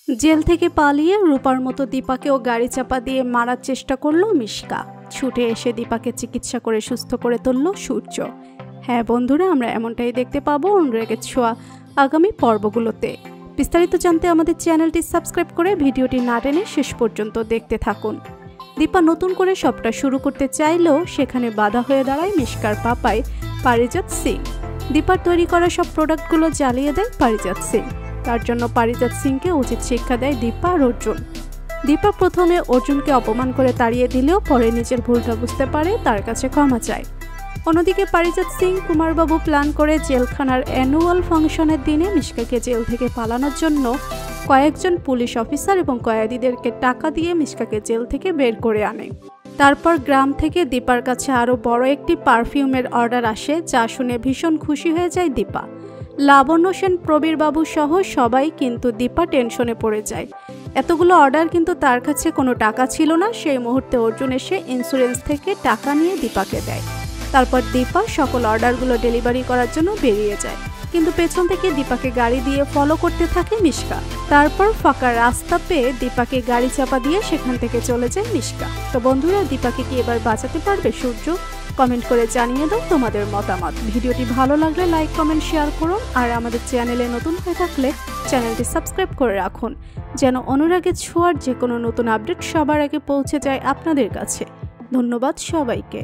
Jail থেকে পালিয়ে রূপার মতো দীপাকেও গাড়ি চাপা দিয়ে মারার চেষ্টা করলো মিশকা। ছুটে এসে দীপাকে চিকিৎসা করে সুস্থ করে তুলল সূর্য। হ্যাঁ বন্ধুরা, আমরা এমনটাই দেখতে পাবো অনুরাগের ছোঁয়া আগামী পর্বগুলোতে। বিস্তারিত জানতে আমাদের চ্যানেলটি সাবস্ক্রাইব করে ভিডিওটি না টেনে শেষ পর্যন্ত দেখতে থাকুন। দীপা নতুন করে সবটা শুরু করতে চাইলেও সেখানে বাধা হয়ে দাঁড়ায় মিশকার পাপাই পারিজাত সিং। দীপার তৈরি করা সব প্রোডাক্টগুলো জ্বালিয়ে দেয় পারিজাত সিং। তার জন্য পারিজাত সিংকে উচিত শিক্ষা দেয় দীপা আর অর্জুন। দীপা প্রথমে অর্জুনকে অপমান করে তাড়িয়ে দিলেও পরে নিজের ভুলটা বুঝতে পারে, তার কাছে ক্ষমা চায়। অন্যদিকে পারিজাত সিং কুমারবাবু প্ল্যান করে জেলখানার অ্যানুয়াল ফাংশনের দিনে মিশকাকে জেল থেকে পালানোর জন্য কয়েকজন পুলিশ অফিসার এবং কয়েদিদেরকে টাকা দিয়ে মিশকাকে জেল থেকে বের করে আনে। তারপর গ্রাম থেকে দীপার কাছে আরও বড় একটি পারফিউমের অর্ডার আসে, যা শুনে ভীষণ খুশি হয়ে যায় দীপা। লাবণ্য সেন, প্রবীর বাবু সহ সবাই, কিন্তু দীপা টেনশনে পড়ে যায়। এতগুলো অর্ডার কিন্তু তার কাছে কোনো টাকা ছিল না। সেই মুহূর্তে অর্জুন এসে ইন্স্যুরেন্স থেকে টাকা নিয়ে দীপাকে দেয়। তারপর দীপা সকল অর্ডারগুলো ডেলিভারি করার জন্য বেরিয়ে যায়, কিন্তু পেছন থেকে দীপাকে গাড়ি দিয়ে ফলো করতে থাকে মিশকা। তারপর ফাঁকা রাস্তা পেয়ে দীপাকে গাড়ি চাপা দিয়ে সেখান থেকে চলে যায় মিশকা। তো বন্ধুরা, দীপাকে কি এবার বাঁচাতে পারবে সূর্য? কমেন্ট করে জানিয়ে দাও তোমাদের মতামত। ভিডিওটি ভালো লাগলে লাইক, কমেন্ট, শেয়ার করুন। আর আমাদের চ্যানেলে নতুন হয়ে থাকলে চ্যানেলটি সাবস্ক্রাইব করে রাখুন, যেন অনুরাগের ছোঁয়ার যে কোনো নতুন আপডেট সবার আগে পৌঁছে যায় আপনাদের কাছে। ধন্যবাদ সবাইকে।